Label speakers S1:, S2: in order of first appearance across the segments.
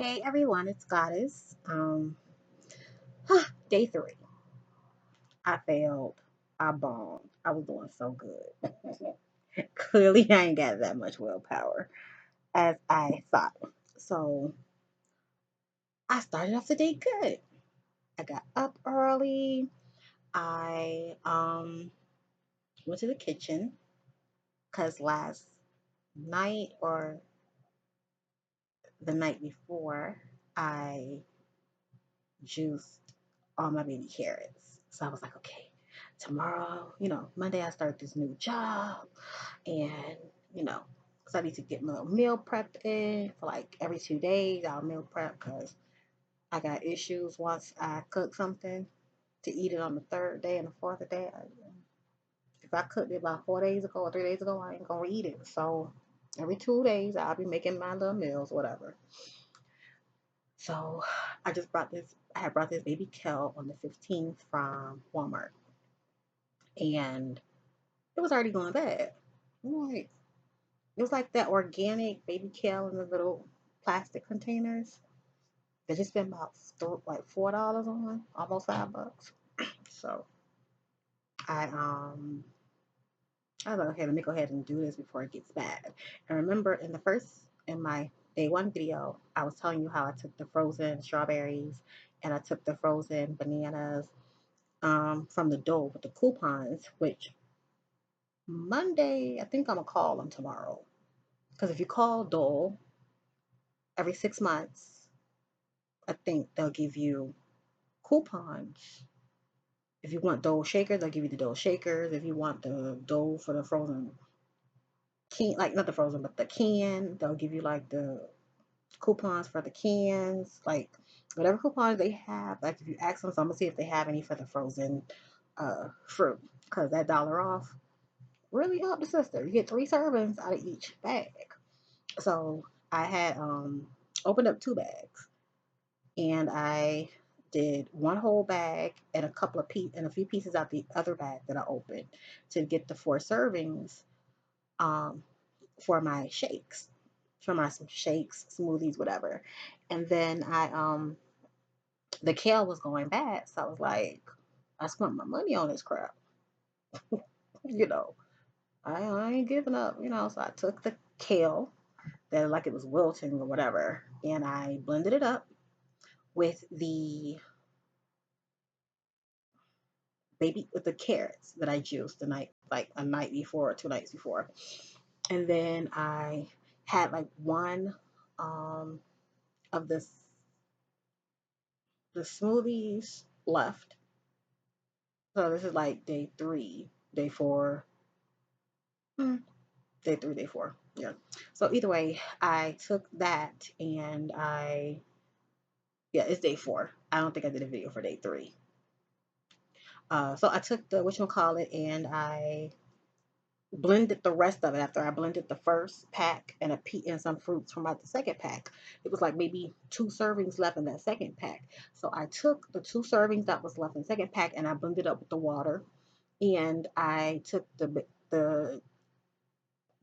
S1: Hey everyone, it's Goddess. Day three. I failed. I bombed. I was doing so good. Clearly, I ain't got that much willpower as I thought. So I started off the day good. I got up early. I went to the kitchen because last night or the night before I juiced all my baby carrots. So I was like, okay, tomorrow, Monday I start this new job and, you know, so I need to get my little meal prep in for like every 2 days. I'll meal prep because I got issues once I cook something to eat it on the third day and the fourth day. If I cooked it about 4 days ago or 3 days ago, I ain't gonna eat it. So every 2 days I'll be making my little meals, whatever. So I had brought this baby kale on the 15th from Walmart, and it was already going bad. I'm like, it was like that organic baby kale in the little plastic containers that you spend about like $4 on, almost $5. So I I was like, okay, let me go ahead and do this before it gets bad. And remember, in my day one video, I was telling you how I took the frozen strawberries and I took the frozen bananas from the Dole with the coupons, which Monday, I think I'm gonna call them tomorrow. Because if you call Dole every 6 months, I think they'll give you coupons. If you want Dole shakers, they'll give you the Dole shakers. If you want the Dole for the frozen can, like not the frozen, but the can, they'll give you like the coupons for the cans, like whatever coupons they have. Like if you ask them, so I'm gonna see if they have any for the frozen fruit, because that dollar off really helped the sister. You get 3 servings out of each bag. So I had opened up 2 bags and I did one whole bag and and a few pieces out the other bag that I opened to get the 4 servings um for my shakes. For my shakes, smoothies, whatever. And then I the kale was going bad, so I was like, I spent my money on this crap, you know. I ain't giving up, So I took the kale that like it was wilting or whatever, and I blended it up with the carrots that I juiced the night like a night before or 2 nights before. And then I had like one um of the smoothies left. So this is like day three, day four, hmm, day three, day four. Yeah. So either way, I took that and yeah, it's day four. I don't think I did a video for day three. So I took the whatchamacallit and I blended the rest of it after I blended the first pack and and some fruits from like the second pack. It was like maybe 2 servings left in that second pack. So I took the 2 servings that was left in the second pack and I blended up with the water. And I took the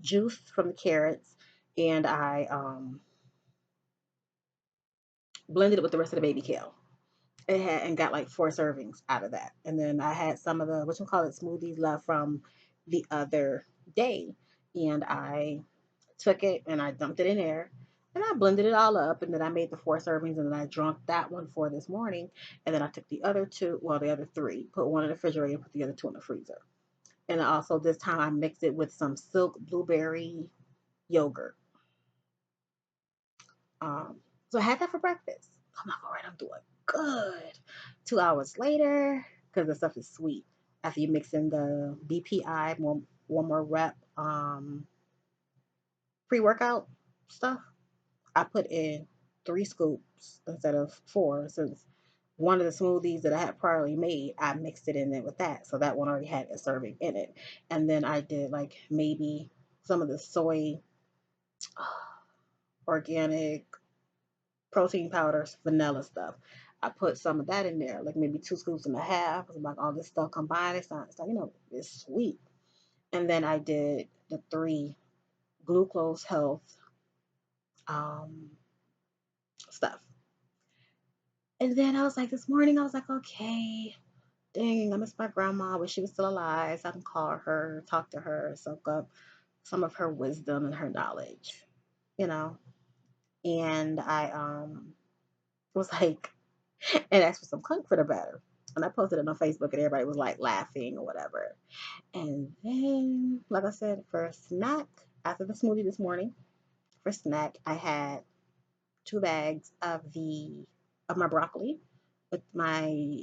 S1: juice from the carrots and I blended it with the rest of the baby kale. And got like 4 servings out of that. And then I had some of the whatchamacallit smoothies left from the other day. And I took it and I dumped it in there and I blended it all up and then I made the 4 servings and then I drunk that one for this morning. And then I took the other two, well, the other three, put one in the refrigerator, put the other two in the freezer. And also this time I mixed it with some silk blueberry yogurt. Um, so I had that for breakfast. I'm like, all right, I'm doing good. 2 hours later, because the stuff is sweet. After you mix in the BPI, one more rep pre-workout stuff, I put in 3 scoops instead of 4, since one of the smoothies that I had priorly made, I mixed it in there with that. So that one already had a serving in it. And then I did like maybe some of the soy organic protein powders, vanilla stuff. I put some of that in there, like maybe 2 scoops and a half. It's like all this stuff combined. It's sweet. And then I did the 3 glucose health um, stuff. And then I was like, this morning, I was like, okay, dang, I miss my grandma. Wish she was still alive, so I can call her, talk to her, soak up some of her wisdom and her knowledge, you know. And I was like, and asked for some comforter batter. And I posted it on Facebook, and everybody was like laughing or whatever. And then, like I said, for a snack, after the smoothie this morning, for snack, I had 2 bags of my broccoli with my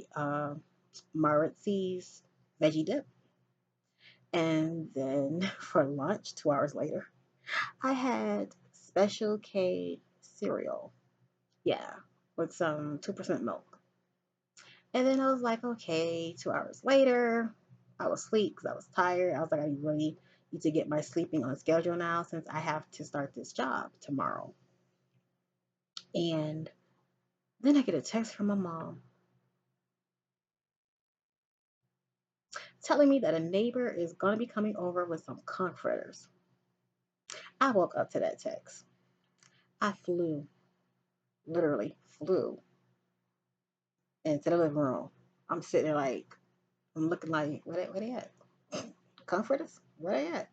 S1: Maritzi's veggie dip. And then for lunch, 2 hours later, I had Special K cereal. Yeah, with some 2% milk. And then I was like, okay, 2 hours later, I was asleep because I was tired. I was like, I really need to get my sleeping on schedule now since I have to start this job tomorrow. And then I get a text from my mom telling me that a neighbor is going to be coming over with some comforters. I woke up to that text. I flew, literally flew into the living room. I'm sitting there like, I'm looking like, where they at? Comforters? Where they at?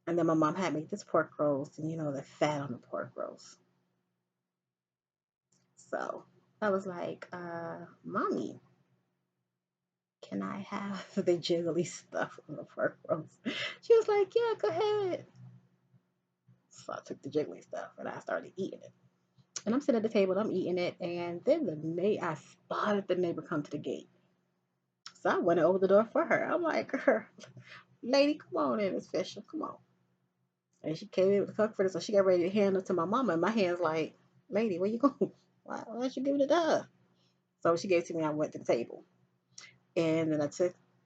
S1: And then my mom had made this pork roast, and you know the fat on the pork roast. So I was like, Mommy, can I have the jiggly stuff on the pork roast? She was like, yeah, go ahead. So I took the jiggly stuff and I started eating it. And I'm sitting at the table and I'm eating it. And then I spotted the neighbor come to the gate. So I went over the door for her. I'm like, lady, come on in, Miss Fisher, come on. And she came in with the comforter, so she got ready to hand it to my mama. And my hand's like, lady, where you going? Why don't you give it to her? So she gave it to me. I went to the table. And then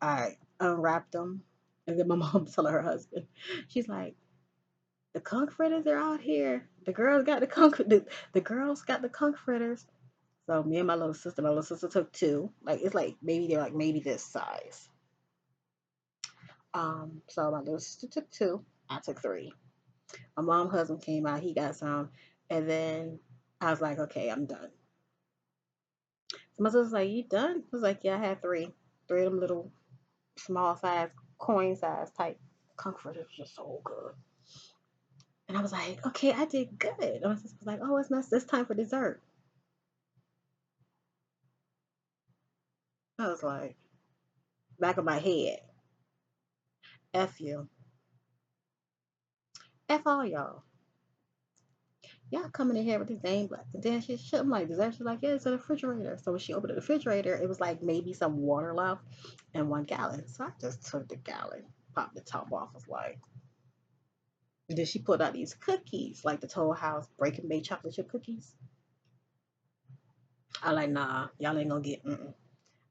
S1: I unwrapped them. And then my mom telling her husband, she's like, the conch fritters are out here. The girls got the conch fritters. So me and my little sister took two. Like it's like maybe they're like maybe this size. So my little sister took two. I took three. My mom husband came out. He got some, and then I was like, okay, I'm done. So my sister's like, you done? I was like, yeah, I had three. Three of them little small size, coin size type comfort. It was just so good. And I was like, okay, I did good. And my sister was like, oh, it's not this time for dessert. I was like, back of my head, F you. F all y'all. Y'all coming in here with this name black. And then I'm like, dessert? She's like, yeah, it's in the refrigerator. So when she opened the refrigerator, it was like maybe some water left and 1 gallon. So I just took the gallon, popped the top off, was like, and then she pulled out these cookies, like the Toll House Breaking Bay chocolate chip cookies. I like, nah, y'all ain't gonna get,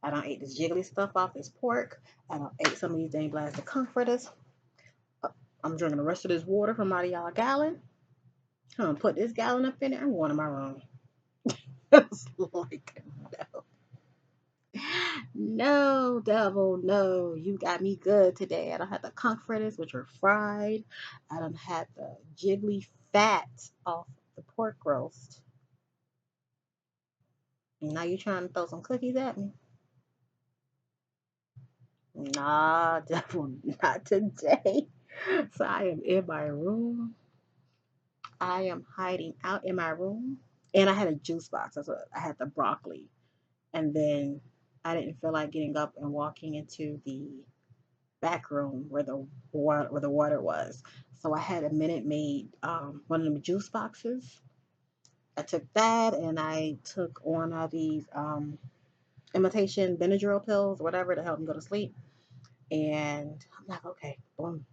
S1: I don't ate this jiggly stuff off this pork. I don't ate some of these dang blasted comforters. I'm drinking the rest of this water from out of y'all gallon. I'm gonna put this gallon up in it. I'm going to my room. It's like, no, no, devil, no. You got me good today. I don't have the comforters, which are fried. I don't have the jiggly fat off the pork roast. And now you trying to throw some cookies at me? Nah, devil, not today. So I am in my room. I am hiding out in my room. And I had a juice box. That's what I had, the broccoli. And then I didn't feel like getting up and walking into the back room where the water was. So I had a Minute Maid, one of them juice boxes. I took that and I took one of these imitation Benadryl pills, whatever, to help me go to sleep. And I'm like, okay, boom.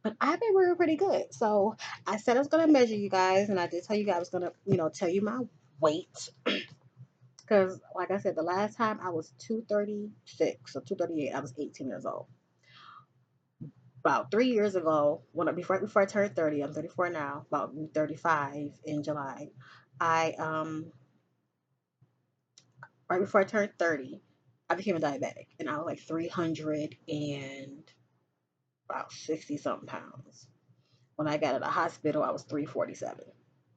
S1: But I've been working pretty good. So I said I was gonna measure you guys, and I did tell you guys I was gonna, tell you my weight. Because, like I said, the last time I was 236 or 238, I was 18 years old. About 3 years ago, before I turned 30, I'm 34 now, about 35 in July. I Right before I turned 30, I became a diabetic, and I was like 300 and about 60 something pounds. When I got out of the hospital, I was 347.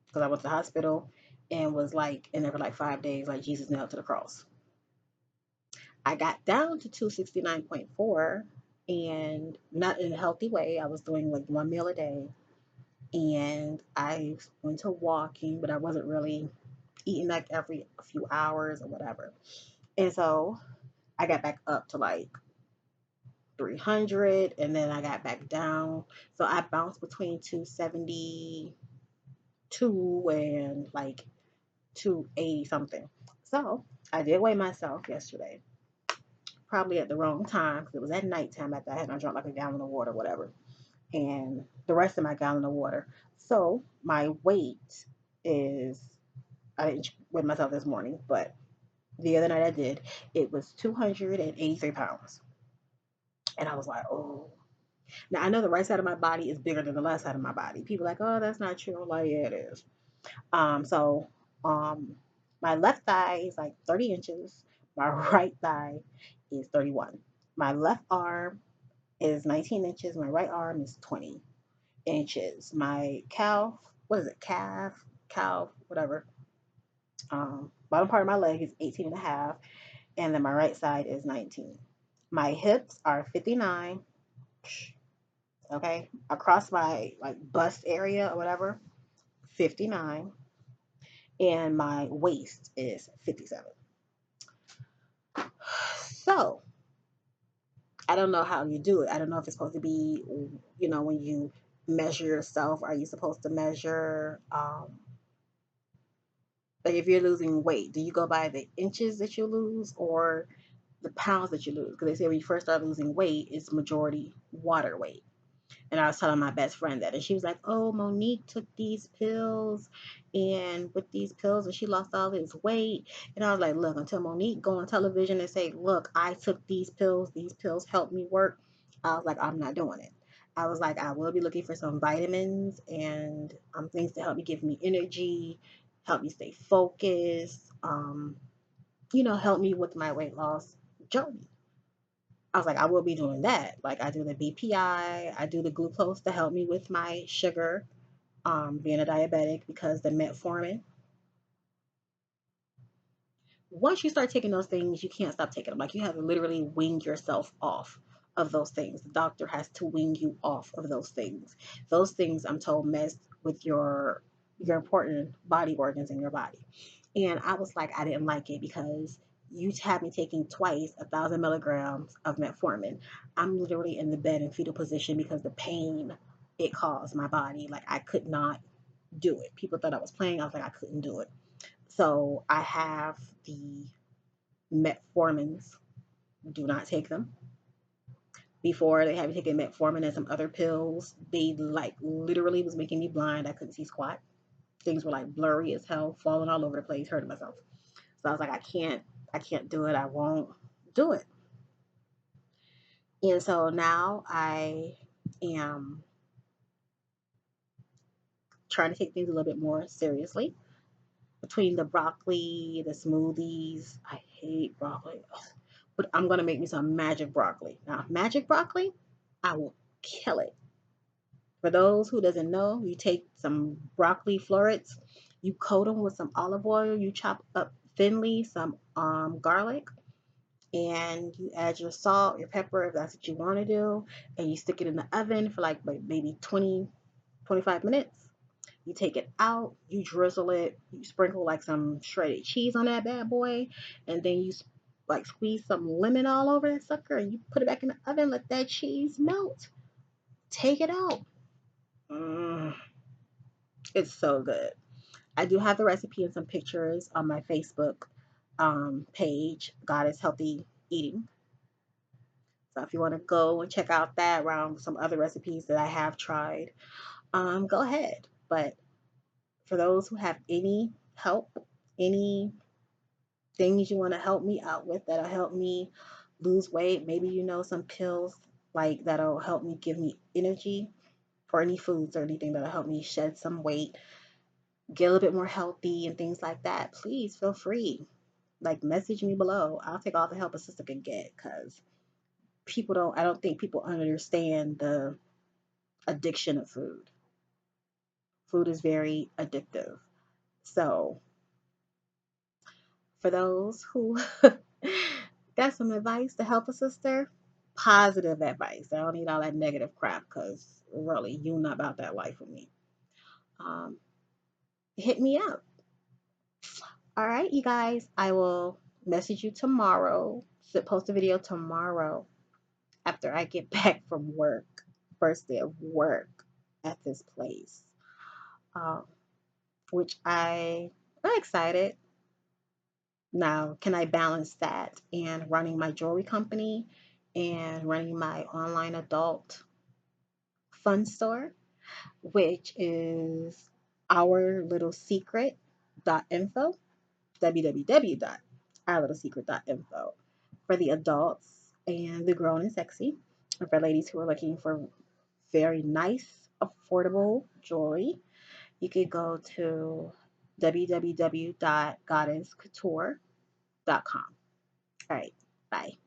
S1: because I went to the hospital and was like in there for like 5 days, like Jesus nailed to the cross. I got down to 269.4 and not in a healthy way. I was doing like one meal a day and I went to walking, but I wasn't really eating like every few hours or whatever. And so I got back up to like 300 and then I got back down. So I bounced between 272 and like 280 something. So I did weigh myself yesterday, probably at the wrong time because it was at nighttime after I had drunk like a gallon of water, whatever, and the rest of my gallon of water. So my weight is, I didn't weigh myself this morning, but the other night I did, it was 283 pounds. And I was like, oh. Now I know the right side of my body is bigger than the left side of my body. People are like, oh, that's not true. I'm like, yeah, it is. So um, my left thigh is like 30 inches. My right thigh is 31. My left arm is 19 inches. My right arm is 20 inches. My calf, what is it? Calf, whatever. Bottom part of my leg is 18 and a half. And then my right side is 19. My hips are 59. Okay. Across my like bust area or whatever, 59. And my waist is 57. So I don't know how you do it. I don't know if it's supposed to be, when you measure yourself, are you supposed to measure, like if you're losing weight, do you go by the inches that you lose or the pounds that you lose? Because they say when you first start losing weight, it's majority water weight. And I was telling my best friend that, and she was like, "Oh, Monique took these pills, and with these pills, and she lost all this weight." And I was like, "Look, until Monique go on television and say, 'Look, I took these pills helped me work,' I was like, I'm not doing it." I was like, I will be looking for some vitamins and things to help me give me energy, help me stay focused, help me with my weight loss journey. I was like, I will be doing that. Like I do the BPI, I do the glucose to help me with my sugar, being a diabetic because the metformin. Once you start taking those things, you can't stop taking them. Like you have to literally wean yourself off of those things. The doctor has to wean you off of those things. Those things I'm told mess with your important body organs in your body. And I was like, I didn't like it because you had me taking twice 1,000 milligrams of metformin. I'm literally in the bed in fetal position because the pain it caused my body. Like I could not do it. People thought I was playing. I was like, I couldn't do it. So I have the metformins. Do not take them. Before they had me taking metformin and some other pills. They like literally was making me blind. I couldn't see squat. Things were like blurry as hell, falling all over the place, hurting myself. So I was like, I can't do it. I won't do it. And so now I am trying to take things a little bit more seriously. Between the broccoli, the smoothies, I hate broccoli. Ugh. But I'm gonna make me some magic broccoli. Now, magic broccoli, I will kill it. For those who doesn't know, you take some broccoli florets, you coat them with some olive oil, you chop up thinly some garlic, and you add your salt, your pepper, if that's what you want to do, and you stick it in the oven for like maybe 20, 25 minutes. You take it out, you drizzle it, you sprinkle like some shredded cheese on that bad boy, and then you like squeeze some lemon all over that sucker, and you put it back in the oven, let that cheese melt. Take it out. Mm, it's so good. I do have the recipe and some pictures on my Facebook page, God is Healthy Eating. So if you want to go and check out that around some other recipes that I have tried, go ahead. But for those who have any help, any things you want to help me out with that'll help me lose weight, maybe some pills like that'll help me give me energy, or any foods or anything that'll help me shed some weight, get a little bit more healthy and things like that, please feel free. Like message me below. I'll take all the help a sister can get because I don't think people understand the addiction of food. Food is very addictive. So, for those who got some advice to help a sister, positive advice. I don't need all that negative crap because really, you not about that life with me. Um, Hit me up. All right, you guys, I will message you tomorrow. Post a video tomorrow after I get back from work. First day of work at this place, um, which I'm excited. Now, can I balance that and running my jewelry company and running my online adult fun store, which is our little secret.info, www.ourlittlesecret.info for the adults and the grown and sexy, and for ladies who are looking for very nice, affordable jewelry. You could go to www.goddesscouture.com. All right, bye.